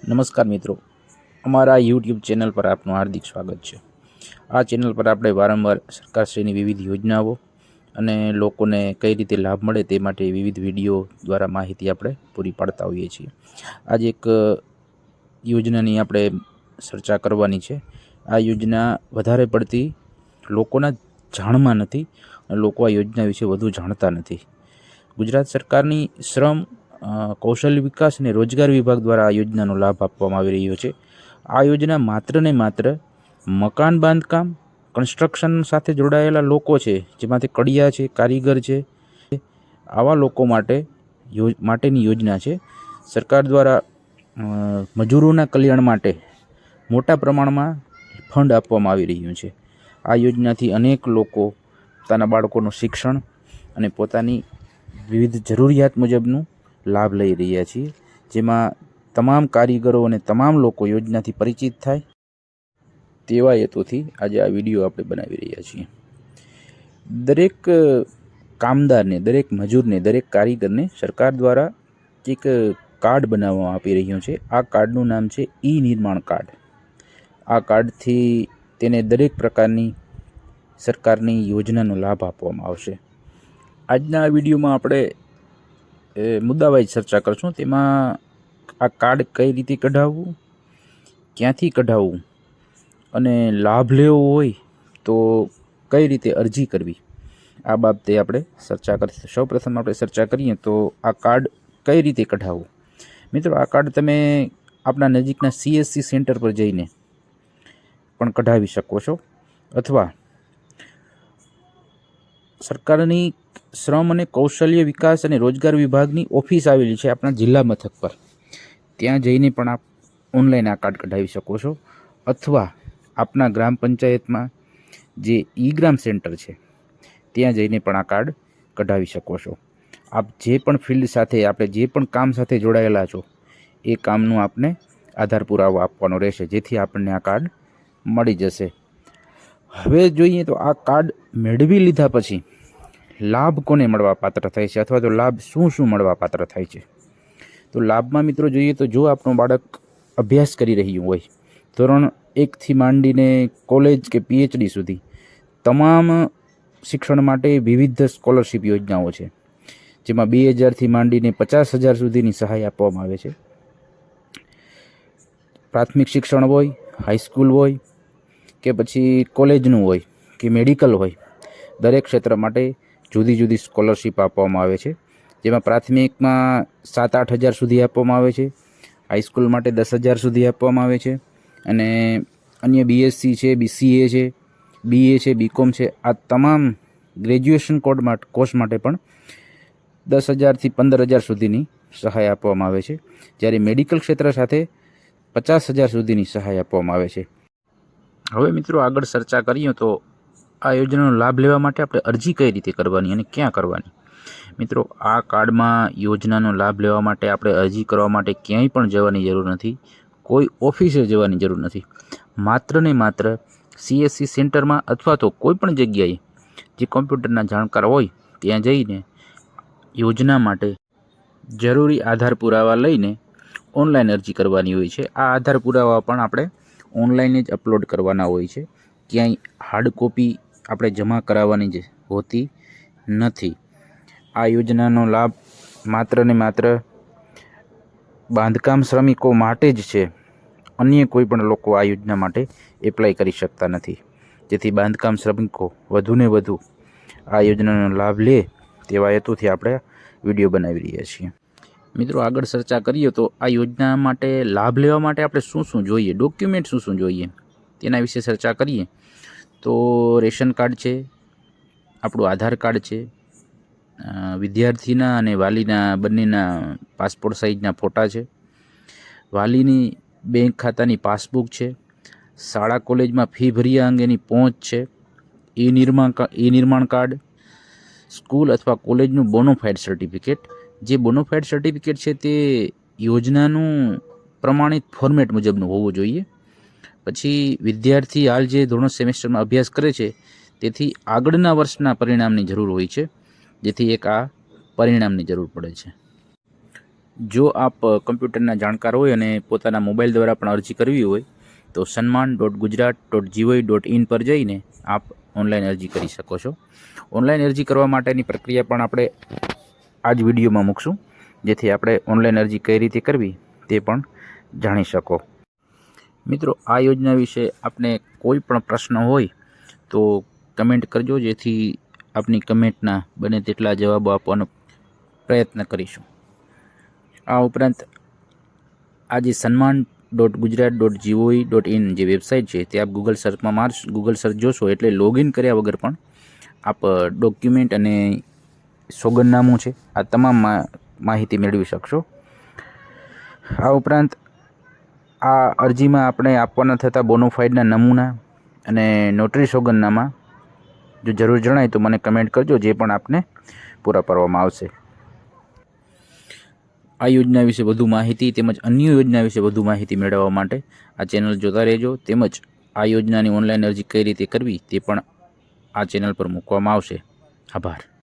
નમસ્કાર મિત્રો, અમારા યુટ્યુબ ચેનલ પર આપનું હાર્દિક સ્વાગત છે। આ ચેનલ પર આપણે વારંવાર સરકારશ્રીની વિવિધ યોજનાઓ અને લોકોને કઈ રીતે લાભ મળે તે માટે વિવિધ વિડીયો દ્વારા માહિતી આપણે પૂરી પાડતા હોઈએ છીએ। આજે એક યોજનાની આપણે ચર્ચા કરવાની છે। આ યોજના વધારે પડતી લોકોના જાણમાં નથી અને લોકો આ યોજના વિશે વધુ જાણતા નથી। ગુજરાત સરકારની શ્રમ કૌશલ્ય વિકાસ અને રોજગાર વિભાગ દ્વારા આ યોજનાનો લાભ આપવામાં આવી રહ્યો છે। આ યોજના માત્ર ને માત્ર મકાન બાંધકામ કન્સ્ટ્રક્શન સાથે જોડાયેલા લોકો છે, જેમાંથી કડિયા છે, કારીગર છે, આવા લોકો માટેની યોજના છે। સરકાર દ્વારા મજૂરોના કલ્યાણ માટે મોટા પ્રમાણમાં ફંડ આપવામાં આવી રહ્યું છે। આ યોજનાથી અનેક લોકો પોતાના બાળકોનું શિક્ષણ અને પોતાની વિવિધ જરૂરિયાત મુજબનું લાભ લઈ રહ્યા છીએ, જેમાં તમામ કારીગરો અને તમામ લોકો યોજનાથી પરિચિત થાય તેવા હેતુથી આજે આ વિડીયો આપણે બનાવી રહ્યા છીએ। દરેક કામદારને, દરેક મજૂરને, દરેક કારીગરને સરકાર દ્વારા એક કાર્ડ બનાવવામાં આપી રહ્યું છે। આ કાર્ડનું નામ છે નિર્માણ કાર્ડ। આ કાર્ડથી તેને દરેક પ્રકારની સરકારની યોજનાનો લાભ આપવામાં આવશે। આજના વિડીયોમાં આપણે મુદ્દાવાઇઝ ચર્ચા કરશું। તેમાં આ કાર્ડ કઈ રીતે કઢાવવું, ક્યાંથી કઢાવવું અને લાભ લેવો હોય તો કઈ રીતે અરજી કરવી, આ બાબતે આપણે ચર્ચા કરીશું। સૌપ્રથમ આપણે ચર્ચા કરીએ તો આ કાર્ડ કઈ રીતે કઢાવવું। મિત્રો, આ કાર્ડ તમે આપણા નજીકના CSC સેન્ટર પર જઈને પણ કઢાવી શકો છો, અથવા સરકારની શ્રમ અને કૌશલ્ય વિકાસ અને રોજગાર વિભાગની ઓફિસ આવેલી છે આપણા જિલ્લા મથક પર, ત્યાં જઈને પણ આપ ઓનલાઈન આ કાર્ડ કઢાવી શકો છો, અથવા આપના ગ્રામ પંચાયતમાં જે ગ્રામ સેન્ટર છે ત્યાં જઈને પણ આ કાર્ડ કઢાવી શકો છો। આપ જે પણ ફિલ્ડ સાથે, આપણે જે પણ કામ સાથે જોડાયેલા છો એ કામનું આપને આધાર પુરાવો આપવાનો રહેશે, જેથી આપણને આ કાર્ડ મળી જશે। હવે જોઈએ તો આ કાર્ડ મેળવી લીધા પછી લાભ કોને મળવા પાત્ર થાય છે, અથવા તો લાભ શું શું મળવા પાત્ર થાય છે। તો લાભમાં મિત્રો જોઈએ તો જો આપણું બાળક અભ્યાસ કરી રહ્યું હોય, ધોરણ 1થી માંડીને કોલેજ કે PhD સુધી તમામ શિક્ષણ માટે વિવિધ સ્કોલરશિપ યોજનાઓ છે, જેમાં 2000થી માંડીને 50,000 સુધીની સહાય આપવામાં આવે છે। પ્રાથમિક શિક્ષણ હોય, હાઈસ્કૂલ હોય કે પછી કોલેજનું હોય કે મેડિકલ હોય, દરેક ક્ષેત્ર માટે જુદી જુદી સ્કોલરશિપ આપવામાં આવે છે, જેમાં પ્રાથમિકમાં 7-8 હજાર સુધી આપવામાં આવે છે, હાઈસ્કૂલ માટે 10,000 સુધી આપવામાં આવે છે, અને અન્ય BSc છે, BCA છે, BA છે, BCom છે, આ તમામ ગ્રેજ્યુએશન કોર્સ માટે પણ 10,000થી 15,000 સુધીની સહાય આપવામાં આવે છે, જ્યારે મેડિકલ ક્ષેત્ર સાથે 50,000 સુધીની સહાય આપવામાં આવે છે। હવે મિત્રો આગળ ચર્ચા કરીએ તો આ યોજનાનો લાભ લેવા માટે આપણે અરજી કઈ રીતે કરવાની અને ક્યાં કરવાની। મિત્રો, આ કાર્ડમાં યોજનાનો લાભ લેવા માટે આપણે અરજી કરવા માટે ક્યાંય પણ જવાની જરૂર નથી, કોઈ ઓફિસે જવાની જરૂર નથી। માત્ર ને માત્ર CSC સેન્ટરમાં અથવા તો કોઈ પણ જગ્યાએ જે કોમ્પ્યુટરના જાણકાર હોય ત્યાં જઈને યોજના માટે જરૂરી આધાર પુરાવા લઈને ઓનલાઈન અરજી કરવાની હોય છે। આ આધાર પુરાવા પણ આપણે ઓનલાઈન જ અપલોડ કરવાના હોય છે, ક્યાંય હાર્ડ કોપી આપણે જમા કરાવવાની જ હોતી નથી। આ યોજનાનો લાભ માત્ર ને માત્ર બાંધકામ શ્રમિકો માટે જ છે, અન્ય કોઈ પણ લોકો આ યોજના માટે એપ્લાય કરી શકતા નથી, જેથી બાંધકામ શ્રમિકો વધુને વધુ આ યોજનાનો લાભ લે તેવા હેતુથી આપણે વિડીયો બનાવી રહ્યા છીએ। મિત્રો, આગળ ચર્ચા કરીએ તો આ યોજના માટે લાભ લેવા માટે આપણે શું શું જોઈએ, ડોક્યુમેન્ટ શું શું જોઈએ તેના વિશે ચર્ચા કરીએ તો રેશન કાર્ડ છે, આપણું આધાર કાર્ડ છે, વિદ્યાર્થીના અને વાલીના બંનેના પાસપોર્ટ સાઇઝના ફોટા છે, વાલીની બેંક ખાતાની પાસબુક છે, શાળા કોલેજમાં ફી ભર્યા અંગેની પહોંચ છે, નિર્માણ કાર્ડ, સ્કૂલ અથવા કોલેજનું બોનોફાઇડ સર્ટિફિકેટ। જે બોનોફાઇડ સર્ટિફિકેટ છે તે યોજનાનું પ્રમાણિત ફોર્મેટ મુજબનું હોવું જોઈએ। પછી વિદ્યાર્થી હાલ જે ધોરણ સેમેસ્ટરમાં અભ્યાસ કરે છે તેથી આગળના વર્ષના પરિણામની જરૂર હોય છે, જેથી એક આ પરિણામની જરૂર પડે છે। જો આપ કમ્પ્યુટરના જાણકાર હોય અને પોતાના મોબાઈલ દ્વારા પણ અરજી કરવી હોય તો sanman.gujarat.gov.in પર જઈને આપ ઓનલાઈન અરજી કરી શકો છો. ઓનલાઈન અરજી કરવા માટેની પ્રક્રિયા પણ આપણે આ જ વિડીયોમાં મૂકશું, જેથી આપણે ઓનલાઈન અરજી કઈ રીતે કરવી તે પણ જાણી શકો. મિત્રો, આ યોજના વિશે આપને કોઈ પણ પ્રશ્ન હોય તો કમેન્ટ કરજો, જેથી આપની કમેન્ટના બને તેટલા જવાબો આપવાનો પ્રયત્ન કરીશું. આ ઉપરાંત આ જે sanman.gujarat.gov.in જે વેબસાઇટ છે તે આપ ગૂગલ સર્ચ જોશો એટલે લોગિન કર્યા વગર પણ આપ ડોક્યુમેન્ટ અને સોગંદનામું છે આ તમામ માહિતી મેળવી શકશો. આ ઉપરાંત આ અરજીમાં આપણે આપવાના થતા બોનોફાઇડના નમૂના અને નોટરી સોગંદનામા જો જરૂર જણાય તો મને કમેન્ટ કરજો, જે પણ આપને પૂરા પાડવામાં આવશે. આ યોજના વિશે વધુ માહિતી તેમજ અન્ય યોજના વિશે વધુ માહિતી મેળવવા માટે આ ચેનલ જોતા રહેજો. તેમજ આ યોજનાની ઓનલાઈન અરજી કઈ રીતે કરવી તે પણ આ ચેનલ પર મૂકવામાં આવશે. આભાર.